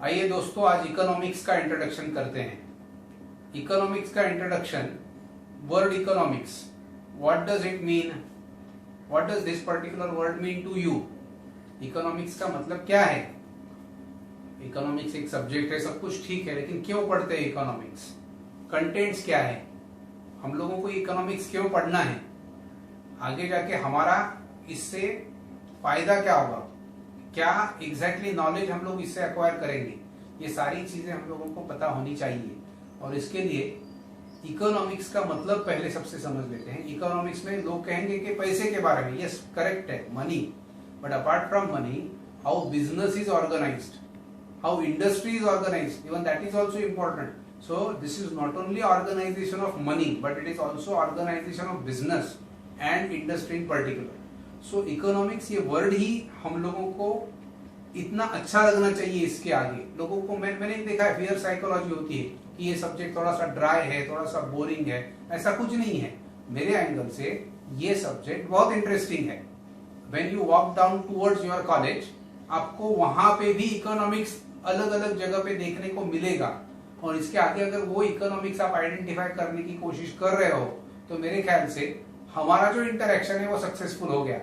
आइए दोस्तों, आज इकोनॉमिक्स का इंट्रोडक्शन करते हैं। इकोनॉमिक्स का introduction, word economics, what does it mean, what does this particular word mean to you. Economics का मतलब क्या है। इकोनॉमिक्स एक सब्जेक्ट है, सब कुछ ठीक है, लेकिन क्यों पढ़ते हैं इकोनॉमिक्स, कंटेंट्स क्या है, हम लोगों को इकोनॉमिक्स क्यों पढ़ना है, आगे जाके हमारा इससे फायदा क्या होगा, क्या एग्जैक्टली नॉलेज हम लोग इससे एक्वायर करेंगे, ये सारी चीजें हम लोगों को पता होनी चाहिए। और इसके लिए इकोनॉमिक्स का मतलब पहले सबसे समझ लेते हैं। इकोनॉमिक्स में लोग कहेंगे कि पैसे के बारे में, यस करेक्ट है, money, but apart from money how business is organised, how industry is organised, even that is also important. So this is not only organization of money, but it is also organization of business and industry in particular. So economics ये word ही हम लोगों को इतना अच्छा लगना चाहिए। इसके आगे लोगों को मैंने देखा है, फियर साइकोलॉजी होती है कि ये सब्जेक्ट थोड़ा सा ड्राई है, थोड़ा सा बोरिंग है। ऐसा कुछ नहीं है। मेरे एंगल से ये सब्जेक्ट बहुत इंटरेस्टिंग है। When you walk down towards your college, आपको वहां पे भी इकोनॉमिक्स अलग अलग जगह पे देखने को मिलेगा। और इसके आगे अगर वो इकोनॉमिक्स आप आइडेंटिफाई करने की कोशिश कर रहे हो तो मेरे ख्याल से हमारा जो इंटरेक्शन है वो सक्सेसफुल हो गया।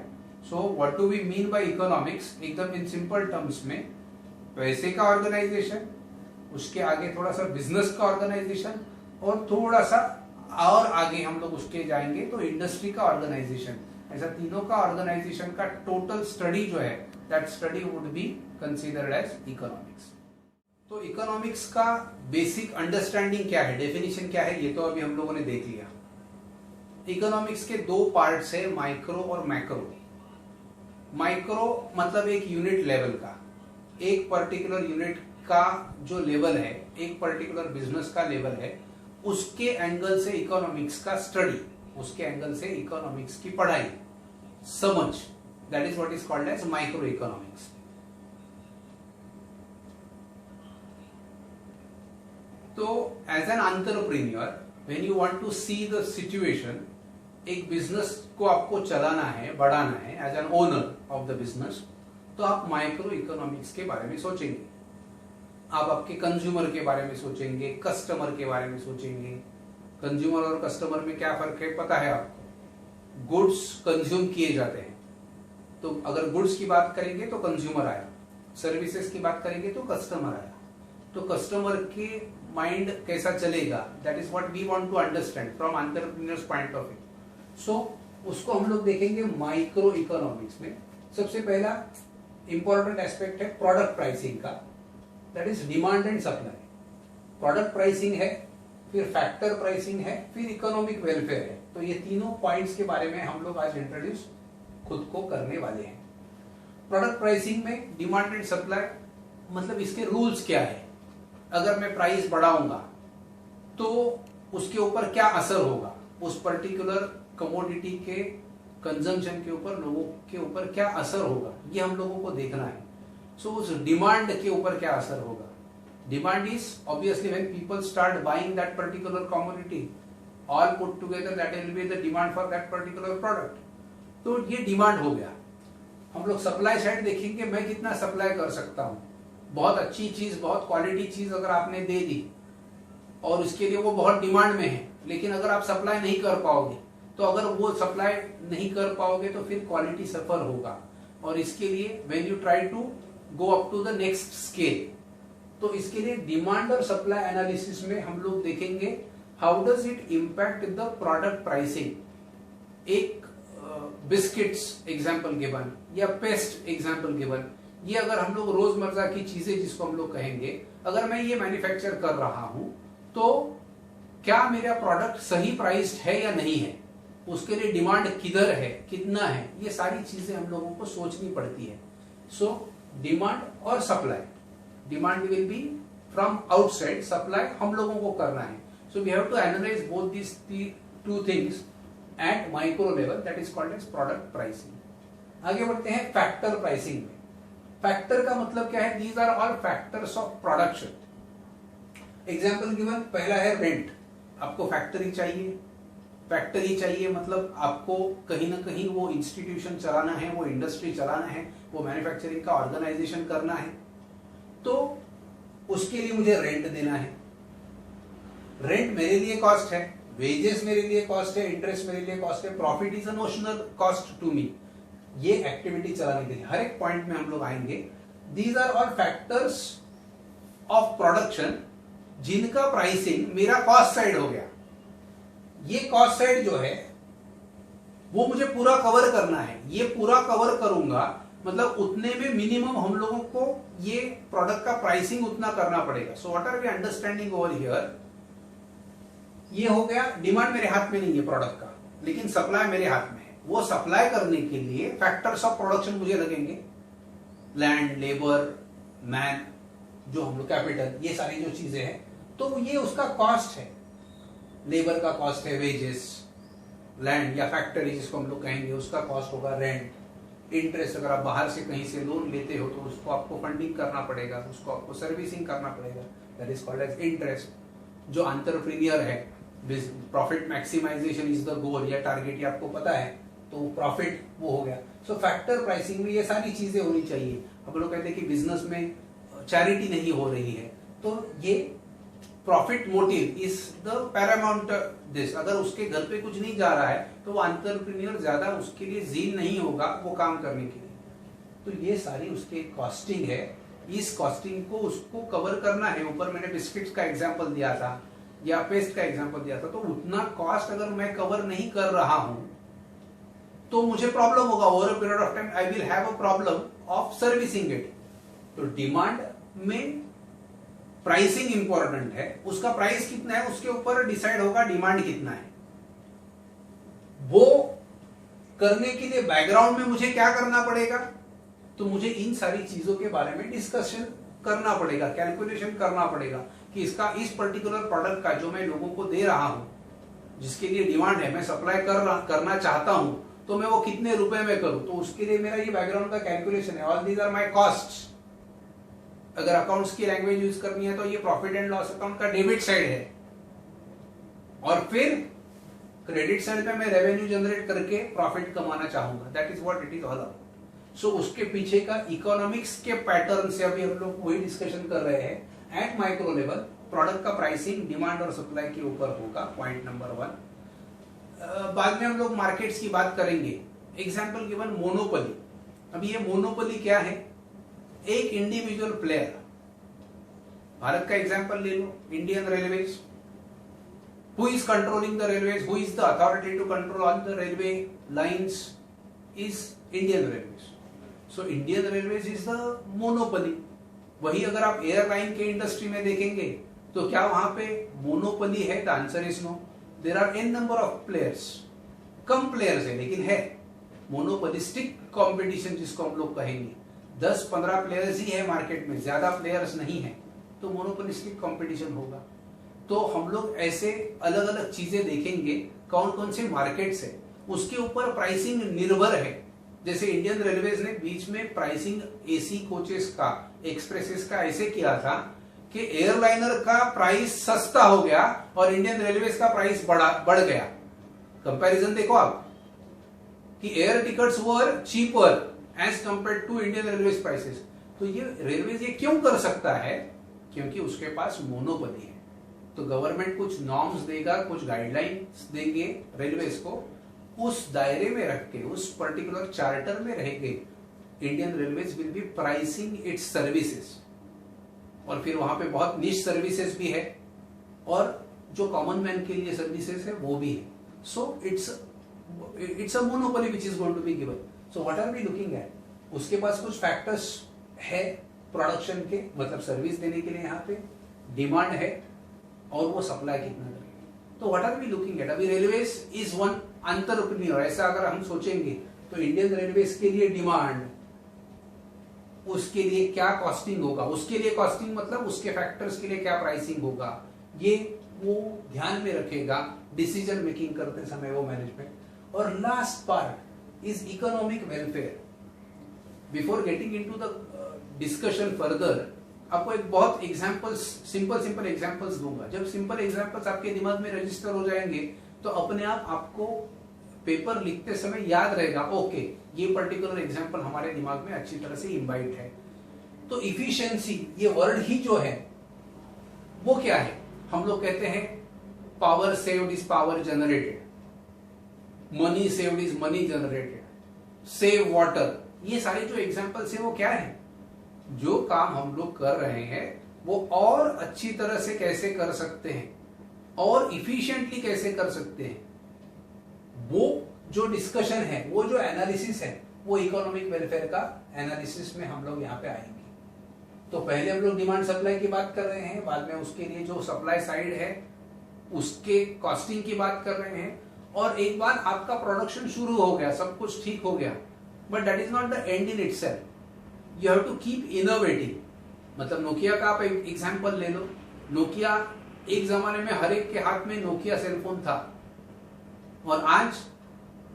So what do we mean by economics, एकदम इन सिंपल टर्म्स में पैसे का ऑर्गेनाइजेशन, उसके आगे थोड़ा सा बिजनेस का ऑर्गेनाइजेशन, और थोड़ा सा और आगे हम लोग उसके जाएंगे तो इंडस्ट्री का ऑर्गेनाइजेशन। ऐसा तीनों का ऑर्गेनाइजेशन का टोटल स्टडी जो है, that study would be considered as economics. तो इकोनॉमिक्स का बेसिक अंडरस्टैंडिंग क्या है, डेफिनेशन क्या है, ये तो अभी हम लोगों ने देख लिया। इकोनॉमिक्स के दो पार्ट्स है, माइक्रो और मैक्रो। माइक्रो मतलब एक यूनिट लेवल का, एक पर्टिकुलर यूनिट का जो लेवल है, एक पर्टिकुलर बिजनेस का लेवल है, उसके एंगल से इकोनॉमिक्स का स्टडी, उसके एंगल से इकोनॉमिक्स की पढ़ाई, समझ, that is what is called as micro economics. तो as an entrepreneur when you want to see the situation, एक बिजनेस को आपको चलाना है, बढ़ाना है, as an owner of the business, तो आप माइक्रो इकोनॉमिक्स के बारे में सोचेंगे। आप आपके कंज्यूमर के बारे में सोचेंगे, कस्टमर के बारे में सोचेंगे। कंज्यूमर और कस्टमर में क्या फर्क है पता है आपको। गुड्स कंज्यूम किए जाते हैं, तो अगर गुड्स की बात करेंगे तो कंज्यूमर आया, सर्विसेज की बात करेंगे तो कस्टमर आया। तो कस्टमर के माइंड कैसा चलेगा, that is what we want to understand from entrepreneurs point of view. So उसको हम लोग देखेंगे माइक्रो इकोनॉमिक्स में। सबसे पहला इंपॉर्टेंट एस्पेक्ट है प्रोडक्ट प्राइसिंग का, that is demand and supply. Product pricing है, फिर फैक्टर प्राइसिंग है, फिर इकोनॉमिक वेलफेयर है। तो ये तीनों पॉइंट्स के बारे में हम लोग आज इंट्रोड्यूस खुद को करने वाले हैं। प्रोडक्ट प्राइसिंग में डिमांड एंड सप्लाई मतलब इसके रूल्स क्या है, अगर मैं प्राइस बढ़ाऊंगा तो उसके ऊपर क्या असर होगा, उस पर्टिकुलर कमोडिटी के कंजम्पशन के ऊपर, लोगों के ऊपर क्या असर होगा, ये हम लोगों को देखना है। सो उस डिमांड के ऊपर क्या असर होगा। Demand is obviously when people start buying that particular commodity, all put together that will be the demand for that particular product. तो ये डिमांड हो गया। हम लोग सप्लाई साइड देखेंगे, मैं कितना सप्लाई कर सकता हूं। बहुत अच्छी चीज, बहुत क्वालिटी चीज अगर आपने दे दी और उसके लिए वो बहुत डिमांड में है, लेकिन अगर आप सप्लाई नहीं कर पाओगे, तो अगर वो सप्लाई नहीं कर पाओगे तो फिर क्वालिटी सफर होगा। और इसके लिए when you try to go up to the next scale, तो इसके लिए डिमांड और सप्लाई एनालिसिस में हम लोग देखेंगे how does it impact the product pricing. एक बिस्किट्स एग्जाम्पल गिवन या पेस्ट एग्जाम्पल गिवन, ये अगर हम लोग रोजमर्रा की चीजें जिसको हम लोग कहेंगे, अगर मैं ये मैन्युफैक्चर कर रहा हूं तो क्या मेरा प्रोडक्ट सही प्राइस्ड है या नहीं है, उसके लिए डिमांड किधर है, कितना है, ये सारी चीजें हम लोगों को सोचनी पड़ती है। सो डिमांड और supply, demand will be from outside, supply हम लोगों को करना है। So we have to analyse both this two things at micro level, that is called as product pricing. आगे बढ़ते हैं फैक्टर प्राइसिंग में। फैक्टर का मतलब क्या है, these are all factors of production. Example given, पहला है रेंट। आपको फैक्ट्री चाहिए, फैक्ट्री चाहिए मतलब आपको कहीं ना कहीं वो इंस्टीट्यूशन चलाना है, वो इंडस्ट्री चलाना है, वो मैन्युफैक्चरिंग का ऑर्गेनाइजेशन करना है। तो उसके लिए मुझे रेंट देना है, रेंट मेरे लिए कॉस्ट है, वेजेस मेरे लिए कॉस्ट है, इंटरेस्ट मेरे लिए कॉस्ट है, profit is a notional cost to me. ये एक्टिविटी चलाने के लिए हर एक पॉइंट में हम लोग आएंगे। These are all factors of production जिनका प्राइसिंग मेरा कॉस्ट साइड हो गया। ये कॉस्ट साइड जो है वो मुझे पूरा कवर करना है। ये पूरा कवर करूंगा मतलब उतने में मिनिमम हम लोगों को ये प्रोडक्ट का प्राइसिंग उतना करना पड़ेगा। So what are we understanding over here, ये हो गया डिमांड मेरे हाथ में नहीं है प्रोडक्ट का, लेकिन सप्लाई मेरे हाथ में है। वो सप्लाई करने के लिए फैक्टर्स ऑफ प्रोडक्शन मुझे लगेंगे, लैंड, लेबर, मैन, जो हम लोग कैपिटल, ये सारी जो चीजें हैं, तो ये उसका कॉस्ट है। लेबर का कॉस्ट है वेजेस, लैंड या फैक्ट्री जिसको हम लोग कहेंगे उसका कॉस्ट होगा रेंट, इंटरेस्ट। अगर आप बाहर से कहीं से लोन लेते हो तो उसको आपको फंडिंग करना पड़ेगा, उसको आपको सर्विसिंग करना पड़ेगा, that is called as interest. जो एंटरप्रेन्योर है, profit maximisation is the goal या टारगेट, ये आपको पता है, तो प्रॉफिट वो हो गया। सो फैक्टर प्राइसिंग में ये सारी चीजें होनी चाहिए। अब लोग कहते हैं कि बिजनेस में चैरिटी नहीं हो रही है, तो ये profit motive is the Paramount this. अगर उसके घर पे कुछ नहीं जा रहा है तो वो एंटरप्रेन्योर ज्यादा उसके लिए जीन नहीं होगा वो काम करने के लिए। तो ये सारी उसके कॉस्टिंग है, इस कॉस्टिंग को उसको कवर करना है। ऊपर मैंने बिस्किट्स का एग्जांपल दिया था या पेस्ट का एग्जांपल दिया था, तो उतना कॉस्ट अगर मैं कवर नहीं कर रहा हूं तो मुझे प्रॉब्लम होगा। Over a period of time I will have a problem of servicing it. तो डिमांड में प्राइसिंग इंपॉर्टेंट है, उसका प्राइस कितना है उसके ऊपर डिसाइड होगा डिमांड कितना है। वो करने के लिए बैकग्राउंड में मुझे क्या करना पड़ेगा, तो मुझे इन सारी चीजों के बारे में डिस्कशन करना पड़ेगा, कैलकुलेशन करना पड़ेगा कि इसका इस पर्टिकुलर प्रोडक्ट का जो मैं लोगों को दे रहा हूं, जिसके लिए डिमांड है, मैं सप्लाई करना चाहता हूं, तो मैं वो कितने रुपए में करूं। तो उसके लिए मेरा ये बैकग्राउंड का कैलकुलेशन है। All these are my costs. अगर अकाउंट्स की लैंग्वेज यूज करनी है तो ये प्रॉफिट एंड लॉस अकाउंट का डेबिट साइड है, और फिर क्रेडिट साइड पे मैं रेवेन्यू जनरेट करके प्रॉफिट कमाना चाहूंगा। That is what it is all about. So उसके पीछे का इकोनॉमिक्स के पैटर्न से अभी हम लोग वही डिस्कशन कर रहे हैं। एट माइक्रो लेवल प्रोडक्ट का प्राइसिंग डिमांड और सप्लाई के ऊपर होगा, पॉइंट नंबर 1। बाद में हम लोग मार्केट्स की बात करेंगे। Example given monopoly. अब ये मोनोपोली क्या है, एक इंडिविजुअल प्लेयर। भारत का एग्जांपल ले लो, Indian railways. Who is controlling the railways, who is the authority to control all the railway lines, is Indian railways. So Indian railways is the monopoly. वही अगर आप एयरलाइन के इंडस्ट्री में देखेंगे तो क्या वहां पे मोनोपोली है? The answer is no. There are n number of players, कम प्लेयर्स है लेकिन है। मोनोपोलिस्टिक कॉम्पिटिशन जिसको हम लोग कहेंगे, 10-15 प्लेयर्स ही है मार्केट में, ज्यादा प्लेयर्स नहीं है, तो मोनोपोलिस्टिक कंपटीशन होगा। तो हम लोग ऐसे अलग अलग चीजें देखेंगे, कौन कौन से मार्केट्स है, उसके ऊपर प्राइसिंग निर्भर है। जैसे इंडियन रेलवेज ने बीच में प्राइसिंग एसी कोचेस का, एक्सप्रेसेस का ऐसे किया था कि एयरलाइनर का प्राइस सस्ता हो गया और इंडियन रेलवेज का प्राइस बढ़ गया। कंपैरिजन देखो आप कि air tickets were cheaper as compare to Indian railways prices. तो ये रेलवेज ये क्यों कर सकता है? क्योंकि उसके पास मोनोपोली है। तो गवर्नमेंट कुछ नॉर्म्स देगा, कुछ गाइडलाइंस देंगे रेलवेज को, उस दायरे में रख के, उस पर्टिकुलर चार्टर में रह के Indian railways will be pricing it's services. और फिर वहां पे बहुत निश सर्विसेज भी है और जो कॉमन मैन के लिए सर्विसेज है वो भी है। So it's a monopoly which is going to be given. So what are we looking at? उसके पास कुछ फैक्टर्स है प्रोडक्शन के, मतलब सर्विस देने के लिए यहाँ पे डिमांड है और वो सप्लाई कितना करेगा। तो what are we looking at? अभी रेलवेज इज वन एंटरप्रेन्योर, ऐसा अगर हम सोचेंगे तो इंडियन रेलवेज के लिए डिमांड, उसके लिए क्या कॉस्टिंग होगा, उसके लिए कॉस्टिंग मतलब उसके फैक्टर्स के लिए क्या प्राइसिंग होगा, ये वो ध्यान में रखेगा डिसीजन मेकिंग करते समय वो मैनेजमेंट। और last part is economic welfare. Before getting into the discussion further, आपको एक बहुत एग्जांपल्स, सिंपल एग्जांपल्स दूंगा। जब सिंपल एग्जांपल्स आपके दिमाग में रजिस्टर हो जाएंगे तो अपने आप आपको पेपर लिखते समय याद रहेगा, ओके ये पर्टिकुलर एग्जांपल हमारे दिमाग में अच्छी तरह से इम्बाइट है। तो इफिशिएंसी, ये वर्ड ही जो है वो क्या है? हम लोग कहते हैं power saved is power generated, money saved is money generated, save water. ये सारे जो एग्जांपल्स हैं वो क्या है? जो काम हम लोग कर रहे हैं वो और अच्छी तरह से कैसे कर सकते हैं और इफिशिएंटली कैसे कर सकते हैं, वो जो डिस्कशन है, वो जो एनालिसिस है, वो इकोनॉमिक वेलफेयर का एनालिसिस में हम लोग यहाँ पे आएंगे। तो पहले हम लोग डिमांड सप्लाई की बात कर रहे हैं, बाद में उसके लिए जो सप्लाई साइड है उसके कॉस्टिंग की बात कर रहे हैं, और एक बार आपका प्रोडक्शन शुरू हो गया, सब कुछ ठीक हो गया, but that is not the end in itself. You have to keep innovating. मतलब नोकिया का आप एक एग्जांपल ले लो। नोकिया एक जमाने में हर एक के हाथ में नोकिया सेलफोन था, और आज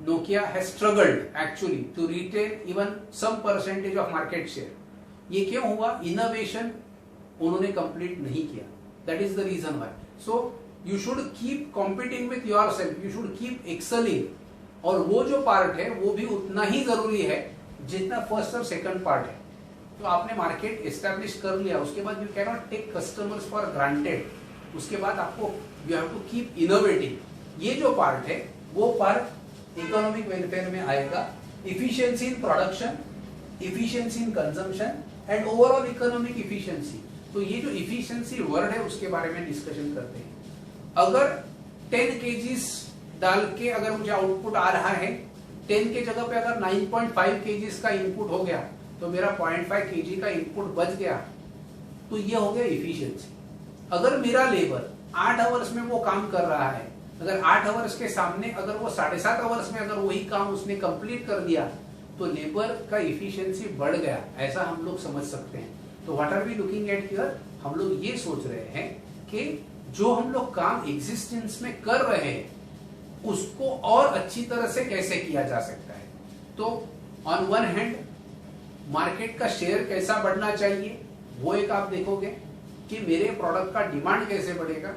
Nokia has struggled actually to retain even some percentage of market share. ये क्यों हुआ? इनोवेशन उन्होंने कंप्लीट नहीं किया। That is the reason why. So you should keep competing with yourself, you should keep excelling, और वो जो पार्ट है वो भी उतना ही जरूरी है जितना फर्स्ट और सेकंड पार्ट है। तो आपने मार्केट एस्टैब्लिश कर लिया, उसके बाद you can not take customers for granted. उसके बाद आपको you have to keep innovating. ये जो पार्ट है वो पार्ट इकोनॉमिक वेलफेयर में आएगा। Efficiency in production, efficiency in consumption and overall economic efficiency. तो ये जो इफिशियंसी वर्ड है उसके बारे में डिस्कशन करते हैं। अगर 10 केजीज डाल के अगर मुझे आउटपुट आ रहा है, 10 के जगह पे अगर 9.5 केजीज का इनपुट हो गया तो मेरा 0.5 केजी का इनपुट बच गया, तो ये हो गया इफिशियंसी। अगर मेरा लेबर 8 आवर्स में वो काम कर रहा है, अगर 8 आवर्स के सामने अगर वो 7.5 आवर्स में अगर वही काम उसने कंप्लीट कर दिया तो लेबर का इफिशियंसी बढ़ गया, ऐसा हम लोग समझ सकते हैं। तो what are we looking at here? हम लोग ये सोच रहे हैं कि जो हम लोग काम एग्जिस्टेंस में कर रहे हैं उसको और अच्छी तरह से कैसे किया जा सकता है। तो ऑन वन हैंड मार्केट का शेयर कैसा बढ़ना चाहिए, वो एक आप देखोगे कि मेरे प्रोडक्ट का डिमांड कैसे बढ़ेगा,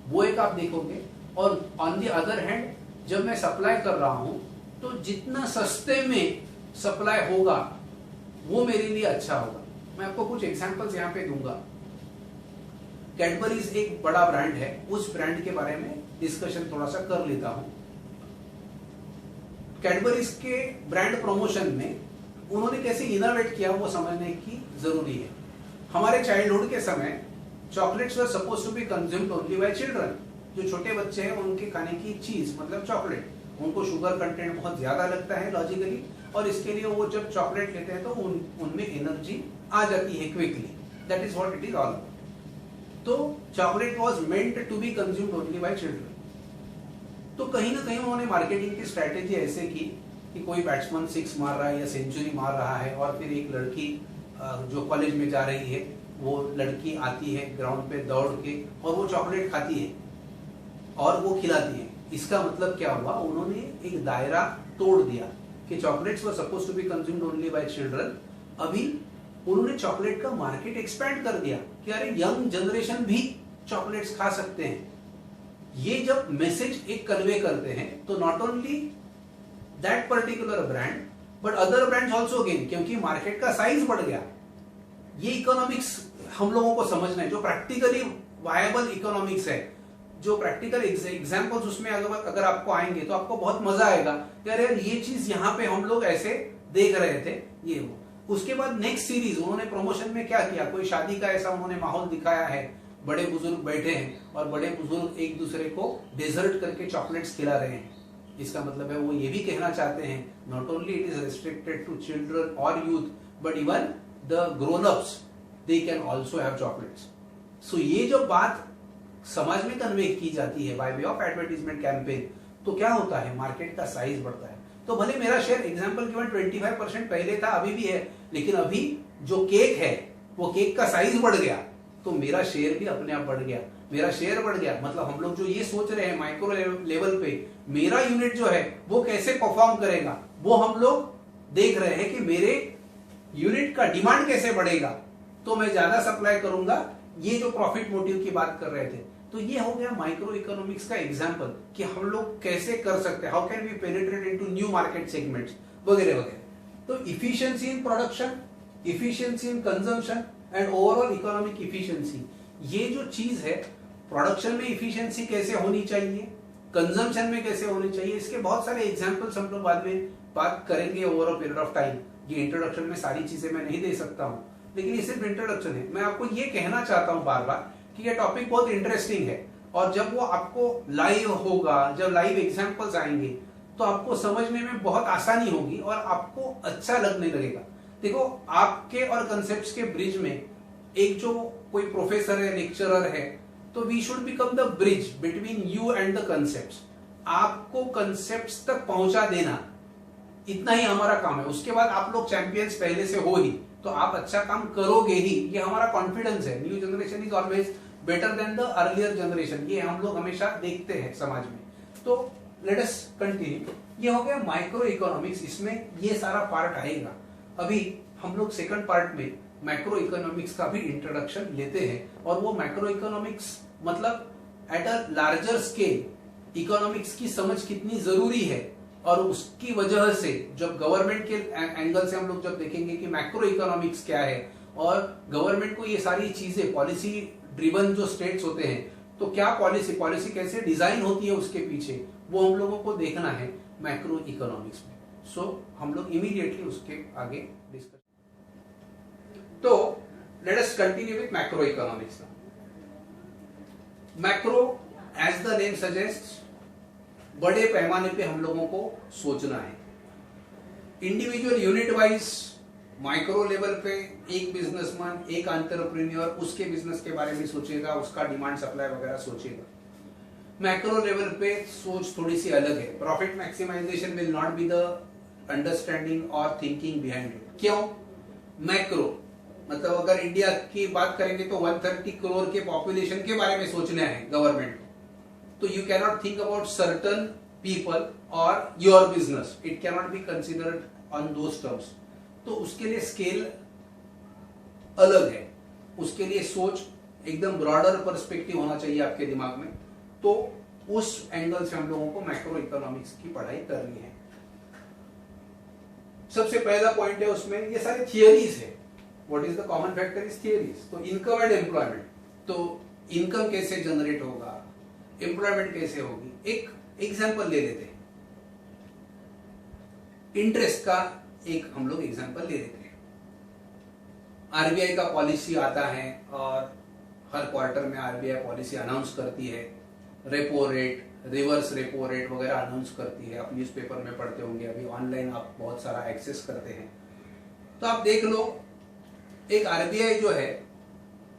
वो एक आप देखोगे। और ऑन द अदर हैंड जब मैं सप्लाई कर रहा हूं तो जितना सस्ते में सप्लाई होगा वो मेरे लिए अच्छा होगा। मैं आपको कुछ एग्जांपल्स यहां पे दूंगा। कैडबरीज एक बड़ा ब्रांड है, उस ब्रांड के बारे में डिस्कशन थोड़ा सा कर लेता हूं। कैडबरीज के ब्रांड प्रमोशन में उन्होंने कैसे इनोवेट किया वो समझने की जरूरी है। हमारे चाइल्डहुड के समय chocolates were suppose to be consumed only by children. जो छोटे बच्चे हैं उनके खाने की चीज मतलब चॉकलेट, उनको शुगर कंटेंट बहुत ज्यादा लगता है लॉजिकली, और इसके लिए वो जब चॉकलेट लेते हैं तो उनमें एनर्जी आ जाती है quickly. That is what it is all. तो chocolate was meant to be consumed only by children. तो कहीं ना कहीं उन्होंने मार्केटिंग की स्ट्रैटेजी ऐसे की कि कोई बैट्समैन 6 मार रहा है या सेंचुरी मार रहा है, और फिर एक लड़की जो कॉलेज में जा रही है वो लड़की आती है ग्राउंड पे दौड़ के और वो चॉकलेट खाती है और वो खिलाती है। इसका मतलब क्या हुआ? उन्होंने एक दायरा तोड़ दिया कि chocolates were suppose to be consumed only by children. अभी उन्होंने चॉकलेट का मार्केट एक्सपैंड कर दिया कि अरे यंग जनरेशन भी चॉकलेट्स खा सकते हैं। ये जब मैसेज एक कन्वे करते हैं तो not only that particular brand but other brands also gain, क्योंकि मार्केट का साइज बढ़ गया। ये इकोनॉमिक्स हम लोगों को समझना है, जो प्रैक्टिकली वायबल इकोनॉमिक्स है, जो प्रैक्टिकल एग्जांपल्स उसमें अगर आपको आएंगे तो आपको बहुत मजा आएगा कि अरे ये चीज यहाँ पे हम लोग ऐसे देख रहे थे ये वो। उसके बाद नेक्स्ट सीरीज उन्होंने प्रमोशन में क्या किया, कोई शादी का ऐसा उन्होंने माहौल दिखाया है, बड़े बुजुर्ग बैठे हैं और बड़े बुजुर्ग एक दूसरे को डेजर्ट करके चॉकलेट्स खिला रहे हैं। इसका मतलब है वो ये भी कहना चाहते हैं not only it is restricted to children और youth but even the grown ups they can also have chocolates. So ये जो बात समाज में कन्वे की जाती है by way of advertisement campaign, तो क्या होता है? मार्केट का साइज बढ़ता है। तो भले मेरा शेयर एग्जांपल केवल 25% पहले था, अभी भी है, लेकिन अभी जो केक है वो केक का साइज बढ़ गया तो मेरा शेयर भी अपने आप बढ़ गया। मेरा शेयर बढ़ गया मतलब हम लोग जो ये सोच रहे हैं माइक्रो लेवल पे मेरा यूनिट जो है वो कैसे परफॉर्म करेगा, वो हम लोग देख रहे हैं कि मेरे यूनिट का डिमांड कैसे बढ़ेगा तो मैं ज्यादा सप्लाई करूंगा। ये जो प्रॉफिट मोटिव की बात कर रहे थे, तो ये हो गया माइक्रो इकोनॉमिक्स का एग्जांपल कि हम लोग कैसे कर सकते हैं, how can we penetrate into new market segments वगैरह वगैरह। तो efficiency in production, efficiency in consumption and overall economic efficiency, ये जो चीज है, प्रोडक्शन में इफिशियंसी कैसे होनी चाहिए, कंजम्पशन में कैसे होनी चाहिए, इसके बहुत सारे एग्जांपल्स हम लोग बाद में बात करेंगे over a period of time. ये इंट्रोडक्शन में सारी चीजें मैं नहीं दे सकता हूं, लेकिन ये सिर्फ इंट्रोडक्शन है। मैं आपको ये कहना चाहता हूं बार बार कि ये टॉपिक बहुत इंटरेस्टिंग है, और जब वो आपको लाइव होगा, जब लाइव एग्जांपल्स आएंगे, तो आपको समझने में बहुत आसानी होगी और आपको अच्छा लगने लगेगा। देखो, आपके और कंसेप्ट्स के ब्रिज में एक जो कोई प्रोफेसर है, लेक्चरर है, तो we should become the bridge between you and the concepts. आपको कंसेप्ट्स तक पहुंचा देना, इतना ही हमारा काम है। उसके बाद आप लोग चैंपियंस पहले से हो ही, तो आप अच्छा काम करोगे ही, ये हमारा कॉन्फिडेंस है। New generation is always better than the earlier generation, ये हम लोग हमेशा देखते हैं समाज में। तो लेट अस कंटिन्यू। ये हो गया माइक्रो इकोनॉमिक्स, इसमें ये सारा पार्ट आएगा। अभी हम लोग सेकंड पार्ट में मैक्रो इकोनॉमिक्स का भी इंट्रोडक्शन लेते हैं, और वो मैक्रो इकोनॉमिक्स मतलब at a larger scale economics की समझ कितनी जरूरी है, और उसकी वजह से जब गवर्नमेंट के एंगल से हम लोग जब देखेंगे कि मैक्रो इकोनॉमिक्स क्या है, और गवर्नमेंट को ये सारी चीजें, पॉलिसी ड्रिवन जो स्टेट्स होते हैं, तो क्या पॉलिसी कैसे डिजाइन होती है उसके पीछे, वो हम लोगों को देखना है मैक्रो इकोनॉमिक्स में। सो हम लोग इमीडिएटली उसके आगे डिस्कस। तो let us continue with macro economics. Macro as the name suggest, बड़े पैमाने पे हम लोगों को सोचना है। Individual unit wise micro level पे एक बिजनेसमैन, एक एंटरप्रेन्योर उसके बिजनेस के बारे में सोचेगा, उसका डिमांड सप्लाई वगैरह सोचेगा। मैक्रो लेवल पे सोच थोड़ी सी अलग है। Profit maximization will not be the understanding और थिंकिंग बिहाइंड इट। क्यों? मैक्रो मतलब अगर इंडिया की बात करेंगे तो 130 करोड़ के पॉपुलेशन के बारे में सोचना है गवर्नमेंट, तो you cannot think about certain people or your business. It cannot be considered on those terms. तो उसके लिए स्केल अलग है, उसके लिए सोच एकदम ब्रॉडर पर्सपेक्टिव होना चाहिए आपके दिमाग में। तो उस एंगल से हम लोगों को मैक्रो इकोनॉमिक्स की पढ़ाई करनी है। सबसे पहला पॉइंट है उसमें, ये सारे थियरीज है। What is the common factor is theories. तो इनकम एंड एम्प्लॉयमेंट, तो इनकम कैसे जनरेट होगा, एम्प्लॉयमेंट कैसे होगी। एक एग्जांपल ले लेते हैं, इंटरेस्ट का एक हम लोग एग्जांपल ले लेते हैं। आरबीआई का पॉलिसी आता है, और हर क्वार्टर में आरबीआई पॉलिसी अनाउंस करती है। Repo rate, reverse repo rate वगैरह अनाउंस करती है। आप न्यूज़पेपर में पढ़ते होंगे, अभी ऑनलाइन आप बहुत सारा एक्सेस करते हैं। तो आप देख लो, एक आरबीआई जो है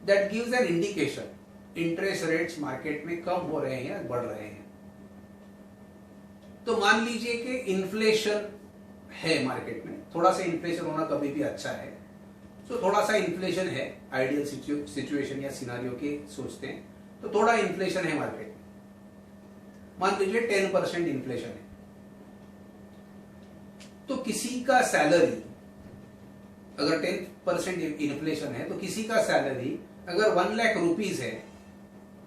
that gives an indication, interest rates market में कम हो रहे हैं या बढ़ रहे हैं। तो मान लीजिए कि इन्फ्लेशन है मार्केट में, थोड़ा सा इन्फ्लेशन होना कभी भी अच्छा है। तो थोड़ा सा इन्फ्लेशन है, आइडियल सिचुएशन या सिनारियो के सोचते हैं तो थोड़ा इन्फ्लेशन है मार्केट में। मान लीजिए 10% इन्फ्लेशन है, तो किसी का सैलरी अगर 10% इन्फ्लेशन है, तो किसी का सैलरी अगर 1 लाख रुपीज है,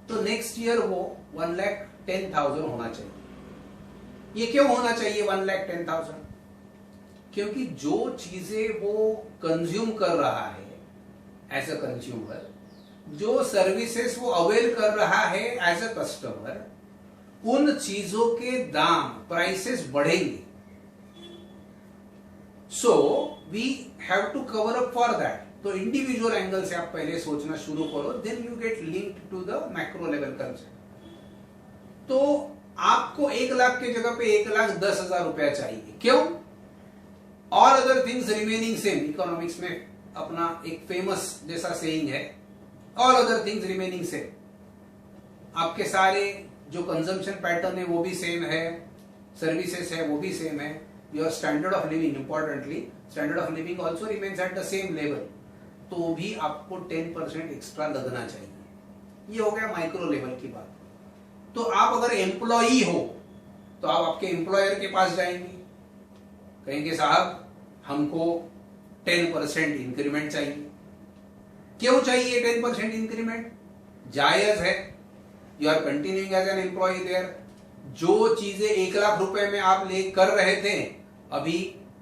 तो नेक्स्ट ईयर वो 1,10,000 होना चाहिए। ये क्यों होना चाहिए 1,10,000? क्योंकि जो चीजें वो कंज्यूम कर रहा है एज अ कंज्यूमर, जो सर्विसेज वो अवेल कर रहा है एज अ कस्टमर, उन चीजों के दाम, प्राइसेस बढ़ेंगे। So we have to cover up for that. तो इंडिविजुअल एंगल से आप पहले सोचना शुरू करो, then you get linked to the macro level concept. तो आपको 1 लाख की जगह पे 1,10,000 रुपया चाहिए। क्यों? All other things remaining same. Economics में अपना एक फेमस जैसा सेइंग है, all other things remaining same. आपके सारे जो कंजम्पशन पैटर्न है वो भी सेम है, सर्विसेज है वो भी सेम है, your standard of living, importantly standard of living also remains at the same level, तो भी आपको 10% एक्स्ट्रा लगना चाहिए। ये हो गया माइक्रो लेवल की बात। तो आप अगर एम्प्लॉई हो तो आप आपके एम्प्लॉयर के पास जाएंगे, कहेंगे साहब हमको 10% इंक्रीमेंट चाहिए। क्यों चाहिए 10% इंक्रीमेंट? जायज है, you are continuing as an employ there. जो चीजें 1 लाख रुपए में आप ले कर रहे थे, अभी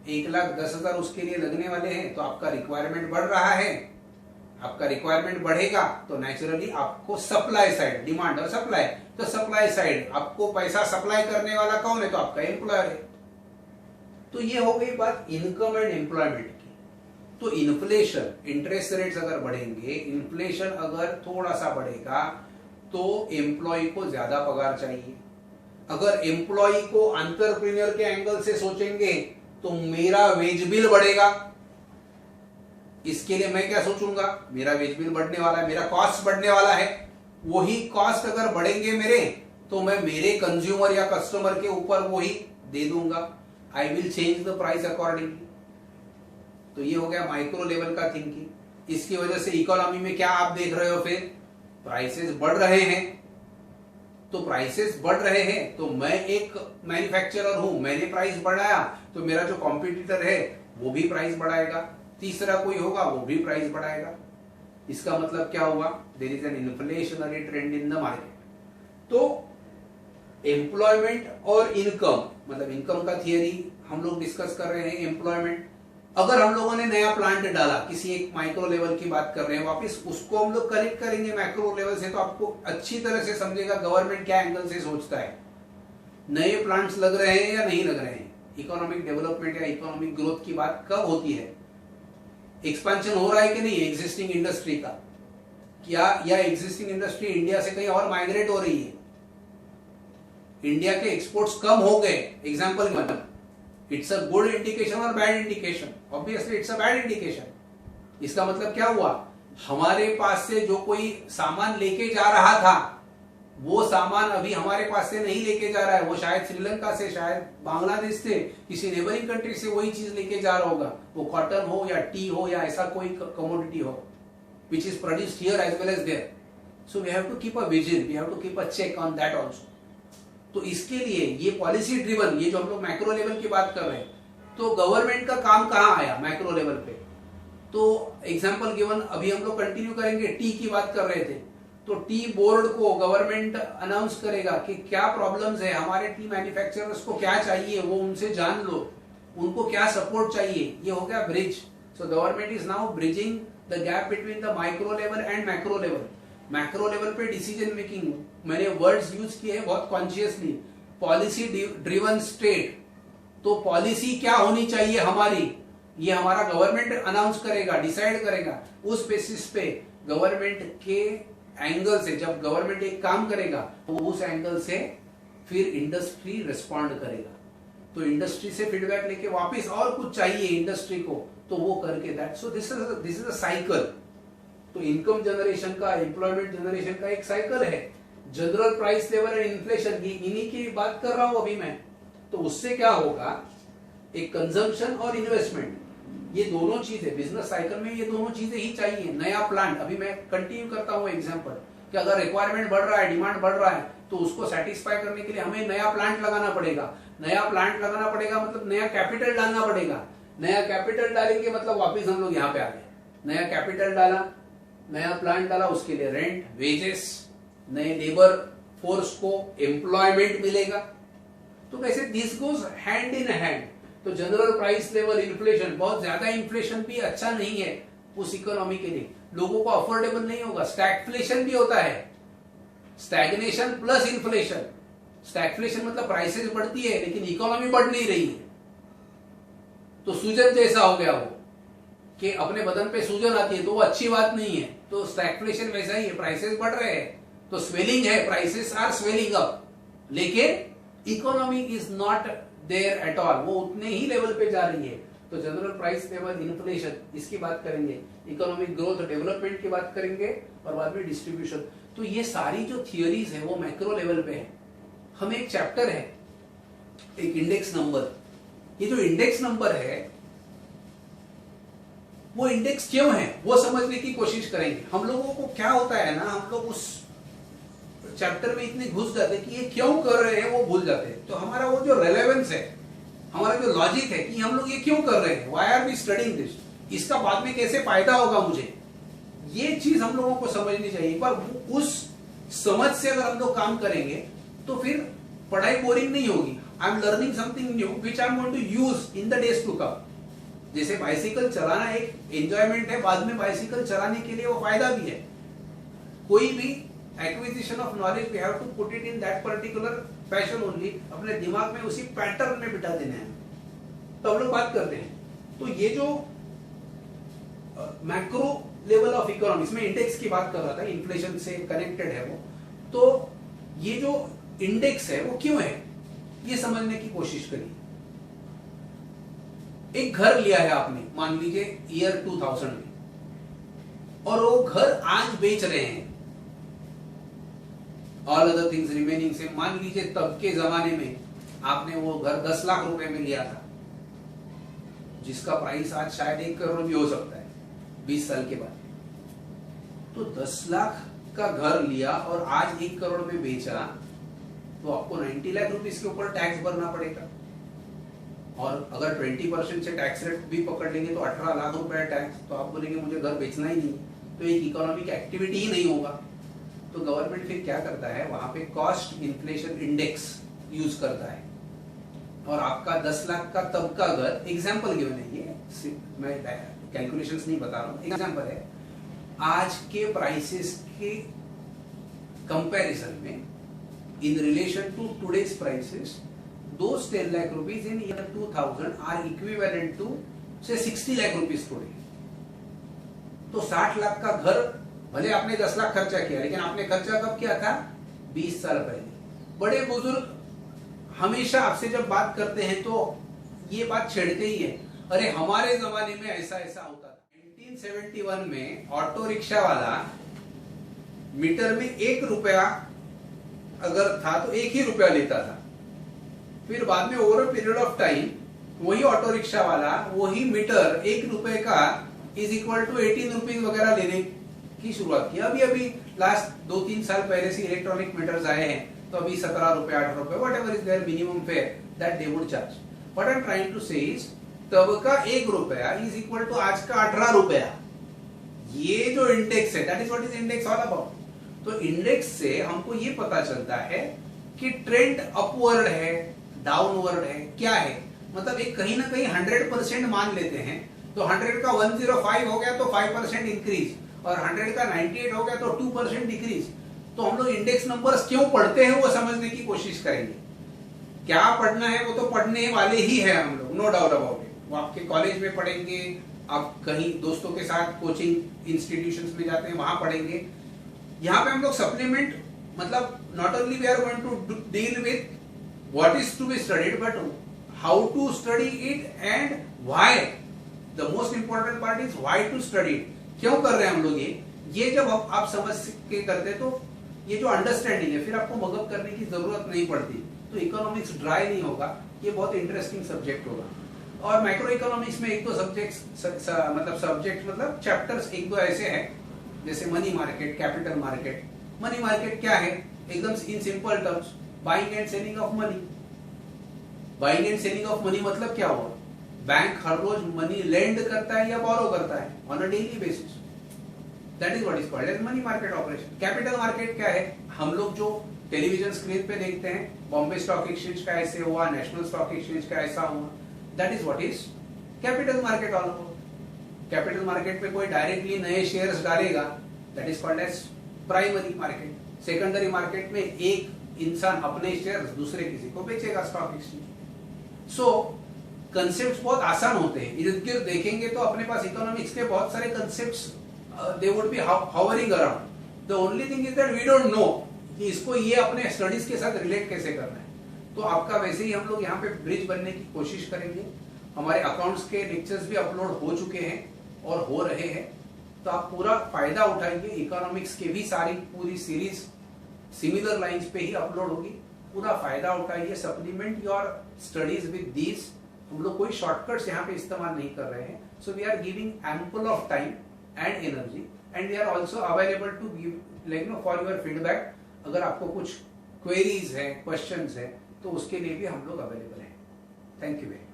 1,10,000 उसके लिए लगने वाले हैं, तो आपका रिक्वायरमेंट बढ़ रहा है। आपका रिक्वायरमेंट बढ़ेगा तो नेचुरली आपको सप्लाई साइड, डिमांड और सप्लाई, तो सप्लाई साइड आपको पैसा सप्लाई करने वाला कौन है, तो आपका एम्प्लॉयर है। तो ये हो गई बात इनकम एंड एम्प्लॉयमेंट की। तो इन्फ्लेशन, इंटरेस्ट रेट्स अगर बढ़ेंगे, इन्फ्लेशन अगर थोड़ा सा बढ़ेगा तो एम्प्लॉय को ज्यादा पगार चाहिए। अगर एम्प्लॉय को एंटरप्रेन्योर के एंगल से सोचेंगे तो मेरा वेज बिल बढ़ेगा, इसके लिए मैं क्या सोचूंगा, मेरा वेज बिल बढ़ने वाला है, मेरा कॉस्ट बढ़ने वाला है। वही कॉस्ट अगर बढ़ेंगे मेरे, तो मैं मेरे कंज्यूमर या कस्टमर के ऊपर वही दे दूंगा। I will change the price accordingly. तो ये हो गया माइक्रो लेवल का थिंकिंग। इसकी वजह से इकोनॉमी में क्या आप देख रहे हो, फिर प्राइसेस बढ़ रहे हैं। तो प्राइसेस बढ़ रहे हैं तो मैं एक मैन्युफैक्चरर हूं, मैंने प्राइस बढ़ाया तो मेरा जो कॉम्पिटिटर है वो भी प्राइस बढ़ाएगा, तीसरा कोई होगा वो भी प्राइस बढ़ाएगा। इसका मतलब क्या हुआ, there is an inflationary trend in the market. तो एम्प्लॉयमेंट और इनकम, मतलब इनकम का थियरी हम लोग डिस्कस कर रहे हैं, एम्प्लॉयमेंट। अगर हम लोगों ने नया प्लांट डाला, किसी एक माइक्रो लेवल की बात कर रहे हैं, वापस उसको हम लोग कनेक्ट करेंगे मैक्रो लेवल से, तो आपको अच्छी तरह से समझेगा गवर्नमेंट क्या एंगल से सोचता है। नए प्लांट्स लग रहे हैं या नहीं लग रहे हैं, इकोनॉमिक डेवलपमेंट या इकोनॉमिक ग्रोथ की बात कब होती है, एक्सपेंशन हो रहा है कि नहीं एग्जिस्टिंग इंडस्ट्री का, क्या या एग्जिस्टिंग इंडस्ट्री इंडिया से कहीं और माइग्रेट हो रही है, इंडिया के एक्सपोर्ट्स कम हो गए, एग्जांपल मतलब इट्स अ गुड इंडिकेशन और bad indication, obviously it's a bad indication. इसका मतलब क्या हुआ, हमारे पास से जो कोई सामान लेके जा रहा था वो सामान अभी हमारे पास से नहीं लेके जा रहा है, वो शायद श्रीलंका से, शायद बांग्लादेश से, किसी नेबरिंग कंट्री से वही चीज लेके जा रहा होगा, वो कॉटन हो या टी हो या ऐसा कोई कमोडिटी हो which is produced here as well as there. So we have to keep a vigil, we have to keep a check on that also. तो इसके लिए ये पॉलिसी ड्रिवन, ये जो हम लोग मैक्रो लेवल की बात कर रहे हैं, तो गवर्नमेंट का काम कहाँ आया मैक्रो लेवल पे। तो एग्जांपल गिवन, अभी हम लोग कंटिन्यू करेंगे, टी की बात कर रहे थे, तो टी बोर्ड को गवर्नमेंट अनाउंस करेगा कि क्या प्रॉब्लम्स है, हमारे टी मैन्युफैक्चरर्स को क्या चाहिए, वो उनसे जान लो, उनको क्या सपोर्ट चाहिए। ये हो गया bridge. So government is now bridging the gap between the micro level and macro level. Macro level पे डिसीजन मेकिंग, मैंने वर्ड्स यूज किए हैं बहुत कॉन्शियसली, पॉलिसी ड्रिवन स्टेट। तो पॉलिसी क्या होनी चाहिए हमारी, ये हमारा गवर्नमेंट अनाउंस करेगा, डिसाइड करेगा। उस बेसिस पे गवर्नमेंट के एंगल से जब गवर्नमेंट एक काम करेगा तो उस एंगल से फिर इंडस्ट्री रिस्पॉन्ड करेगा। तो इंडस्ट्री से फीडबैक लेके वापस और कुछ चाहिए इंडस्ट्री को तो वो करके that. So this is a cycle. तो इनकम जनरेशन का, एम्प्लॉयमेंट जनरेशन का एक साइकिल है। General price level and inflation, इन्हीं की बात कर रहा हूं अभी मैं। तो उससे क्या होगा, एक कंजम्पशन और इन्वेस्टमेंट, ये दोनों चीजें बिजनेस साइकिल में, ये दोनों चीजें ही चाहिए। नया प्लांट, अभी मैं कंटिन्यू करता हूं एग्जांपल, कि अगर रिक्वायरमेंट बढ़ रहा है, डिमांड बढ़ रहा है, तो उसको सेटिस्फाई करने के लिए हमें नया प्लांट लगाना पड़ेगा। नया प्लांट लगाना पड़ेगा मतलब नया कैपिटल डालना पड़ेगा। नया कैपिटल डालेंगे मतलब वापिस हम लोग यहाँ पे आ गए। नया कैपिटल डाला, नया प्लांट डाला, उसके लिए रेंट, वेजेस, नए लेबर फोर्स को एम्प्लॉयमेंट मिलेगा। तो कैसे this goes hand in hand. तो जनरल प्राइस लेवल, इन्फ्लेशन, बहुत ज्यादा इन्फ्लेशन भी अच्छा नहीं है उस इकोनॉमी के लिए, लोगों को अफोर्डेबल नहीं होगा। स्टैगफ्लेशन भी होता है, स्टैग्नेशन प्लस इन्फ्लेशन। स्टैगफ्लेशन मतलब प्राइसेस बढ़ती है लेकिन इकोनॉमी बढ़ नहीं रही है, तो सूजन जैसा हो गया वो, कि अपने बदन पे सूजन आती है तो वो अच्छी बात नहीं है। तो स्टैगफ्लेशन वैसा ही है, प्राइसेस बढ़ रहे हैं तो स्वेलिंग है, प्राइसेस आर स्वेलिंग अप, लेकिन economy is not there at all, वो उतने ही लेवल पे जा रही है। तो जनरल प्राइस लेवल, इन्फ्लेशन, इसकी बात करेंगे, इकोनॉमिक ग्रोथ, डेवलपमेंट की बात करेंगे, और बाद में डिस्ट्रीब्यूशन। तो ये सारी जो थियोरीज है वो मैक्रो लेवल पे है। हमें एक चैप्टर है, एक इंडेक्स नंबर। ये जो इंडेक्स नंबर है वो इंडेक्स क्यों है वो समझने की कोशिश करेंगे। हम लोगों को क्या होता है ना, हम लोग उस चैप्टर में इतने घुस जाते हैं कि ये क्यों कर रहे हैं वो भूल जाते हैं। तो हमारा वो जो रेलेवेंस है, हमारा जो लॉजिक है कि हम लोग ये क्यों कर रहे हैं, why are we studying this, इसका बाद में कैसे फायदा होगा मुझे, ये चीज हम लोगों को समझनी चाहिए। पर उस समझ से अगर हम लोग काम करेंगे तो फिर पढ़ाई बोरिंग नहीं होगी। I am learning something new which I am going to use in the days to come. जैसे बाइसिकल चलाना एक एंजॉयमेंट है, बाद में बाइसिकल चलाने के लिए वो फायदा भी है। कोई भी acquisition of knowledge we have to put it in that particular fashion only, अपने दिमाग में उसी पैटर्न में बिठा देना है। तो हम लोग बात करते हैं, तो ये जो मैक्रो लेवल ऑफ इकोनॉमिक्स में इंडेक्स की बात कर रहा था, इन्फ्लेशन से कनेक्टेड है वो, तो ये जो इंडेक्स है वो क्यों है ये समझने की कोशिश करिए। एक घर लिया है आपने, मान लीजिए ईयर 2000 में, और वो घर आज बेच रहे हैं, ऑल अदर थिंग्स रिमेनिंग से, मान लीजिए तब के जमाने में आपने वो घर 10 लाख रुपए में लिया था, जिसका प्राइस आज शायद 1 करोड़ भी हो सकता है 20 साल के बाद। तो 10 लाख का घर लिया और आज 1 करोड़ में बेचा, तो आपको 90 लाख रुपीस के ऊपर टैक्स भरना पड़ेगा। और अगर 20% से टैक्स रेट भी पकड़ लेंगे तो 18 लाख रुपए टैक्स, तो आप बोलेंगे मुझे घर बेचना ही नहीं, तो एक इकोनॉमिक एक्टिविटी ही नहीं होगा। तो गवर्नमेंट फिर क्या करता है, वहां पे कॉस्ट इन्फ्लेशन इंडेक्स यूज करता है, और आपका 10 लाख का तब का घर, एग्जाम्पल गिवन है ये, मैं कैलकुलेशंस नहीं बता रहा हूं, एग्जाम्पल है, आज के प्राइसेस के कंपैरिजन में in relation to today's prices, those 10 lakh rupees in year 2000 are equivalent to say 60 lakh rupees today। तो 60 लाख का घर, भले आपने 10 लाख खर्चा किया, लेकिन आपने खर्चा कब किया था, 20 साल पहले। बड़े बुजुर्ग हमेशा आपसे जब बात करते हैं तो ये बात छेड़ते ही है, अरे हमारे जमाने में ऐसा ऐसा होता था। 1971 में ऑटो रिक्शा वाला मीटर में 1 रुपया अगर था तो 1 ही रुपया लेता था। फिर बाद में over a period of time वही ऑटो रिक्शा वाला वही मीटर 1 रुपए का इज इक्वल टू 18 रुपीज वगैरह लेने की शुरुआत की। अभी अभी लास्ट 2-3 साल पहले से इलेक्ट्रॉनिक मीटर्स आए हैं, तो अभी 17 रुपए 8 रुपए whatever is there minimum fare that they would charge. What I am trying to say is, तब का 1 रुपया इज इक्वल टू आज का 18 रुपया। ये जो इंडेक्स है, that is what is index all about. तो इंडेक्स से हमको ये पता चलता है कि ट्रेंड अपवर्ड है, डाउनवर्ड है, क्या है, मतलब एक कहीं ना कहीं 100% मान लेते हैं, तो 100 का 105 हो गया तो 5% इंक्रीज, और 100 का 98 हो गया तो 2% डिक्रीज। तो हम लोग इंडेक्स नंबर्स क्यों पढ़ते हैं वो समझने की कोशिश करेंगे। क्या पढ़ना है वो तो पढ़ने वाले ही है हम लोग, नो डाउट अबाउट इट। वो आपके कॉलेज में पढ़ेंगे, आप कहीं दोस्तों के साथ कोचिंग इंस्टीट्यूशंस में जाते हैं वहां पढ़ेंगे। यहाँ पे हम लोग सप्लीमेंट, मतलब not only we are going to deal with what is to be studied, but how to study it and why। the most important part is why to study it, क्यों कर रहे हैं हम लोग ये जब आप समझ के करते तो ये जो अंडरस्टैंडिंग है, फिर आपको मगअप करने की जरूरत नहीं पड़ती, तो इकोनॉमिक्स ड्राई नहीं होगा, ये बहुत इंटरेस्टिंग सब्जेक्ट होगा। और माइक्रो इकोनॉमिक्स में 1-2 सब्जेक्ट मतलब चैप्टर्स 1-2 ऐसे हैं, जैसे money market, capital market. Money market क्या है, एकदम in simple terms, buying and selling of money. Buying and selling of money मतलब क्या हुआ, बैंक हर रोज मनी लेंड करता है या बोरो करता है on a daily basis, that is what is called as money market operation. Capital market क्या है, हम लोग जो टेलीविजन स्क्रीन पे देखते हैं, बॉम्बे स्टॉक एक्सचेंज का ऐसे हुआ, नेशनल स्टॉक एक्सचेंज का ऐसा हुआ, that is what is capital market all about. Capital market में कोई डायरेक्टली नए शेयर्स डालेगा, that is called as primary market. Secondary market में एक इंसान अपने शेयर दूसरे किसी को बेचेगा स्टॉक एक्सचेंज। सो कंसेप्ट्स बहुत आसान होते हैं, इर्द गिर्द देखेंगे तो अपने पास इकोनॉमिक्स के बहुत सारे concepts they would be hovering around. The only thing is that we don't know कि इसको ये अपने स्टडीज के साथ रिलेट कैसे करना है। तो आपका वैसे ही हम लोग यहाँ पे ब्रिज बनने की कोशिश करेंगे। हमारे अकाउंट्स के लेक्चर्स भी अपलोड हो चुके हैं और हो रहे हैं, तो आप पूरा फायदा उठाइए। इकोनॉमिक्स के भी सारी पूरी सीरीज सिमिलर लाइंस पे ही अपलोड होगी, पूरा फायदा उठाइए। Supplement your studies with these. हम लोग कोई शॉर्टकट्स यहाँ पे इस्तेमाल नहीं कर रहे हैं, so we are giving ample of time and energy, and we are also available to give for your feedback. अगर आपको कुछ क्वेरीज है, क्वेश्चंस है, तो उसके लिए भी हम लोग अवेलेबल हैं। Thank you very much.